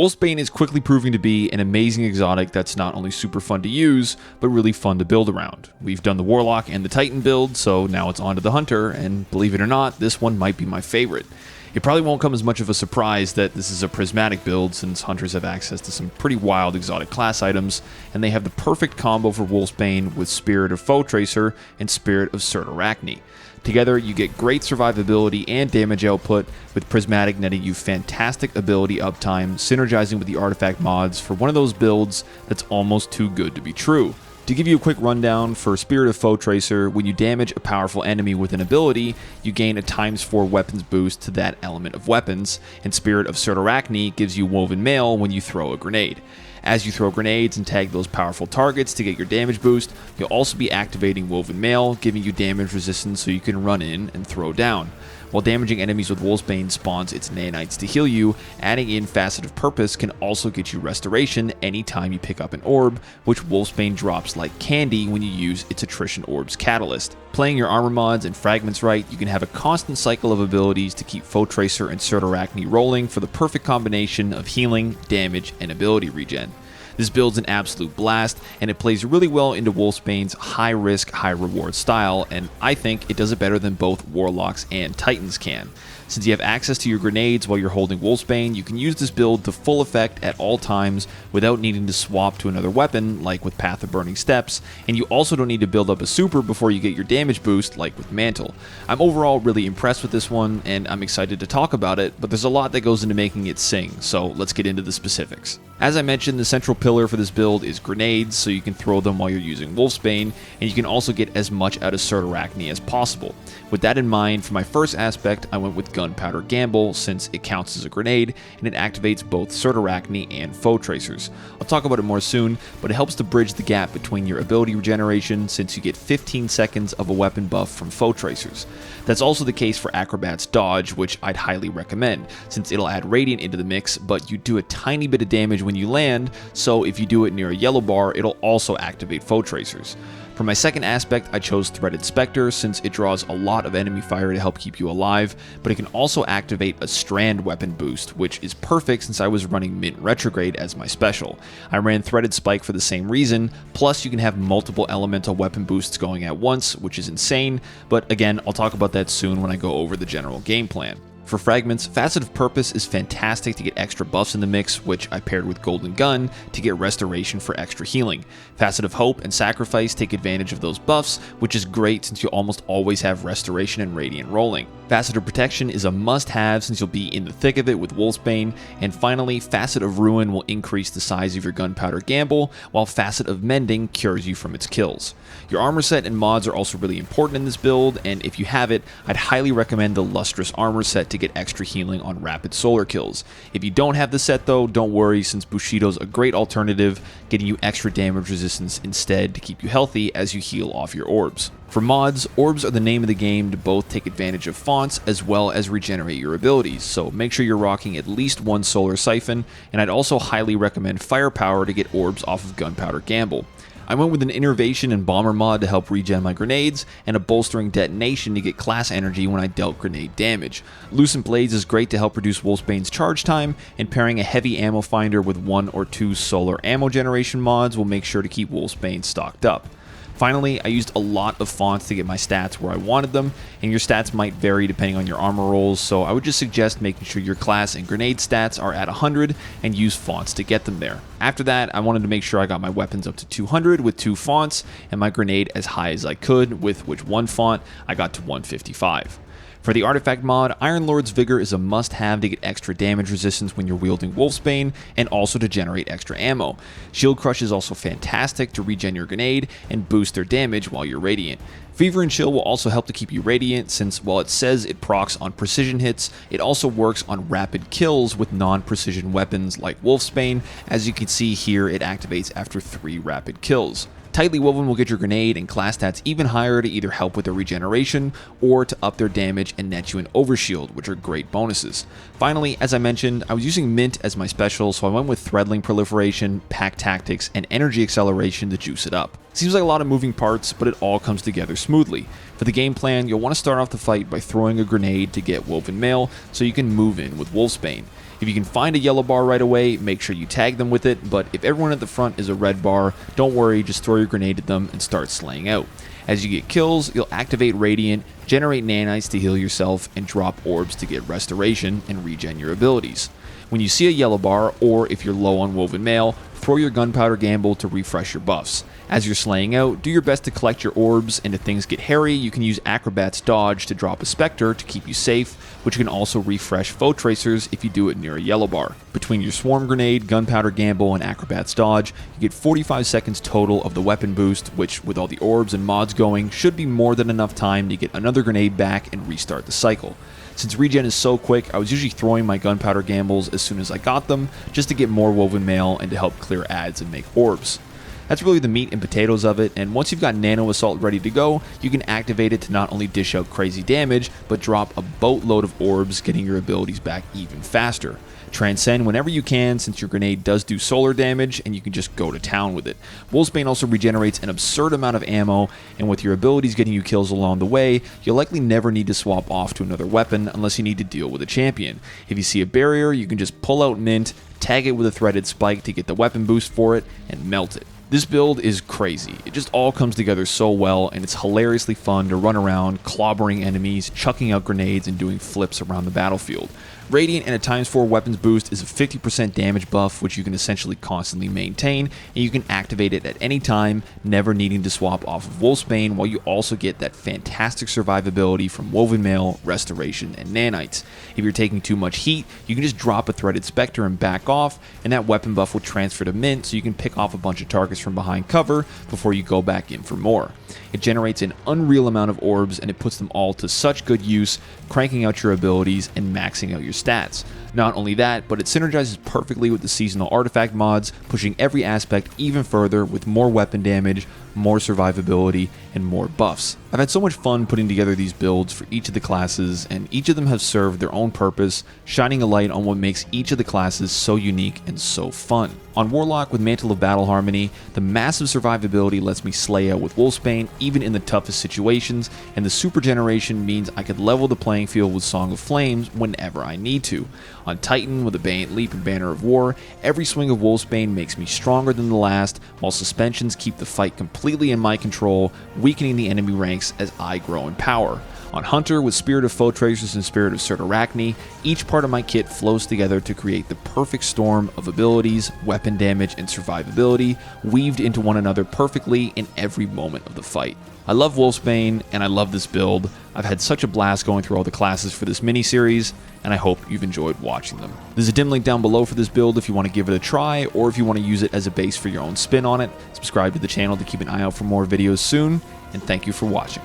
Wolfsbane is quickly proving to be an amazing exotic that's not only super fun to use, but really fun to build around. We've done the Warlock and the Titan build, so now it's on to the Hunter, and believe it or not, this one might be my favorite. It probably won't come as much of a surprise that this is a prismatic build, since Hunters have access to some pretty wild exotic class items, and they have the perfect combo for Wolfsbane with Spirit of Foe Tracer and Spirit of Cert Together, you get great survivability and damage output, with Prismatic netting you fantastic ability uptime, synergizing with the artifact mods for one of those builds that's almost too good to be true. To give you a quick rundown, for Spirit of Foe Tracer, when you damage a powerful enemy with an ability, you gain a ×4 weapons boost to that element of weapons, and Spirit of Cert gives you Woven Mail when you throw a grenade. As you throw grenades and tag those powerful targets to get your damage boost, you'll also be activating Woven Mail, giving you damage resistance so you can run in and throw down. While damaging enemies with Wolfsbane spawns its nanites to heal you, adding in Facet of Purpose can also get you restoration anytime you pick up an orb, which Wolfsbane drops like candy when you use its Attrition Orb's Catalyst. Playing your armor mods and fragments right, you can have a constant cycle of abilities to keep Foe Tracer and Cert rolling for the perfect combination of healing, damage, and ability regen. This build's an absolute blast, and it plays really well into Wolfsbane's high-risk, high-reward style, and I think it does it better than both Warlocks and Titans can. Since you have access to your grenades while you're holding Wolfsbane, you can use this build to full effect at all times without needing to swap to another weapon, like with Path of Burning Steps, and you also don't need to build up a super before you get your damage boost, like with Mantle. I'm overall really impressed with this one, and I'm excited to talk about it, but there's a lot that goes into making it sing, so let's get into the specifics. As I mentioned, the central pillar for this build is grenades, so you can throw them while you're using Wolfsbane, and you can also get as much out of Cert as possible. With that in mind, for my first aspect, I went with Gunpowder Gamble, since it counts as a grenade, and it activates both Cert and Foe Tracers. I'll talk about it more soon, but it helps to bridge the gap between your ability regeneration, since you get 15 seconds of a weapon buff from Foe Tracers. That's also the case for Acrobat's Dodge, which I'd highly recommend, since it'll add Radiant into the mix, but you do a tiny bit of damage when you land, so if you do it near a yellow bar, it'll also activate Foe Tracers. For my second aspect, I chose Threaded Spectre, since it draws a lot of enemy fire to help keep you alive, but it can also activate a Strand weapon boost, which is perfect since I was running Mint Retrograde as my special. I ran Threaded Spike for the same reason, plus you can have multiple elemental weapon boosts going at once, which is insane, but again, I'll talk about that soon when I go over the general game plan. For fragments, Facet of Purpose is fantastic to get extra buffs in the mix, which I paired with Golden Gun to get restoration for extra healing. Facet of Hope and Sacrifice take advantage of those buffs, which is great since you almost always have restoration and radiant rolling. Facet of Protection is a must-have since you'll be in the thick of it with Wolfsbane, and finally, Facet of Ruin will increase the size of your Gunpowder Gamble, while Facet of Mending cures you from its kills. Your armor set and mods are also really important in this build, and if you have it, I'd highly recommend the Lustrous armor set to get extra healing on rapid solar kills. If you don't have the set though, don't worry, since Bushido's a great alternative, getting you extra damage resistance instead to keep you healthy as you heal off your orbs. For mods, orbs are the name of the game to both take advantage of fonts as well as regenerate your abilities, so make sure you're rocking at least one Solar Siphon, and I'd also highly recommend Firepower to get orbs off of Gunpowder Gamble. I went with an Innervation and Bomber mod to help regen my grenades, and a Bolstering Detonation to get class energy when I dealt grenade damage. Lucent Blades is great to help reduce Wolfsbane's charge time, and pairing a heavy ammo finder with 1 or 2 solar ammo generation mods will make sure to keep Wolfsbane stocked up. Finally, I used a lot of fonts to get my stats where I wanted them, and your stats might vary depending on your armor rolls, so I would just suggest making sure your class and grenade stats are at 100 and use fonts to get them there. After that, I wanted to make sure I got my weapons up to 200 with 2 fonts, and my grenade as high as I could, with which one font I got to 155. For the artifact mod, Iron Lord's Vigor is a must-have to get extra damage resistance when you're wielding Wolfsbane, and also to generate extra ammo. Shield Crush is also fantastic to regen your grenade and boost their damage while you're radiant. Fever and Chill will also help to keep you radiant, since while it says it procs on precision hits, it also works on rapid kills with non-precision weapons like Wolfsbane. As you can see here, it activates after 3 rapid kills. Tightly Woven will get your grenade and class stats even higher to either help with their regeneration or to up their damage and net you an overshield, which are great bonuses. Finally, as I mentioned, I was using Mint as my special, so I went with Threadling Proliferation, Pack Tactics, and Energy Acceleration to juice it up. Seems like a lot of moving parts, but it all comes together smoothly. For the game plan, you'll want to start off the fight by throwing a grenade to get Woven Mail so you can move in with Wolfsbane. If you can find a yellow bar right away, make sure you tag them with it, but if everyone at the front is a red bar, don't worry, just throw your grenade at them and start slaying out. As you get kills, you'll activate Radiant, generate nanites to heal yourself, and drop orbs to get restoration and regen your abilities. When you see a yellow bar, or if you're low on Woven Mail, throw your Gunpowder Gamble to refresh your buffs. As you're slaying out, do your best to collect your orbs, and if things get hairy, you can use Acrobat's Dodge to drop a Spectre to keep you safe, which can also refresh Foe Tracers if you do it near a yellow bar. Between your Swarm Grenade, Gunpowder Gamble, and Acrobat's Dodge, you get 45 seconds total of the weapon boost, which, with all the orbs and mods going, should be more than enough time to get another grenade back and restart the cycle. Since regen is so quick, I was usually throwing my Gunpowder Gambles as soon as I got them, just to get more Woven Mail and to help clear ads and make orbs. That's really the meat and potatoes of it, and once you've got Nano Assault ready to go, you can activate it to not only dish out crazy damage, but drop a boatload of orbs, getting your abilities back even faster. Transcend whenever you can, since your grenade does do solar damage, and you can just go to town with it. Wolfsbane also regenerates an absurd amount of ammo, and with your abilities getting you kills along the way, you'll likely never need to swap off to another weapon unless you need to deal with a champion. If you see a barrier, you can just pull out Mint, tag it with a threaded spike to get the weapon boost for it, and melt it. This build is crazy. It just all comes together so well, and it's hilariously fun to run around clobbering enemies, chucking out grenades, and doing flips around the battlefield. Radiant and a ×4 weapons boost is a 50% damage buff, which you can essentially constantly maintain, and you can activate it at any time, never needing to swap off of Wolfsbane, while you also get that fantastic survivability from Woven Mail, Restoration, and Nanites. If you're taking too much heat, you can just drop a Threaded Spectre and back off, and that weapon buff will transfer to Mint, so you can pick off a bunch of targets from behind cover before you go back in for more. It generates an unreal amount of orbs, and it puts them all to such good use, cranking out your abilities and maxing out your stats. Not only that, but it synergizes perfectly with the seasonal artifact mods, pushing every aspect even further with more weapon damage, more survivability, and more buffs. I've had so much fun putting together these builds for each of the classes, and each of them have served their own purpose, shining a light on what makes each of the classes so unique and so fun. On Warlock with Mantle of Battle Harmony, the massive survivability lets me slay out with Wolfsbane even in the toughest situations, and the super generation means I could level the playing field with Song of Flames whenever I need to. On Titan with a Bane Leap and Banner of War, every swing of Wolfsbane makes me stronger than the last, while suspensions keep the fight completely in my control, weakening the enemy ranks as I grow in power. On Hunter with Spirit of Foe Tracers and Spirit of Surtarachne, each part of my kit flows together to create the perfect storm of abilities, weapon damage, and survivability, weaved into one another perfectly in every moment of the fight. I love Wolfsbane, and I love this build. I've had such a blast going through all the classes for this mini-series, and I hope you've enjoyed watching them. There's a dim link down below for this build if you want to give it a try, or if you want to use it as a base for your own spin on it. Subscribe to the channel to keep an eye out for more videos soon, and thank you for watching.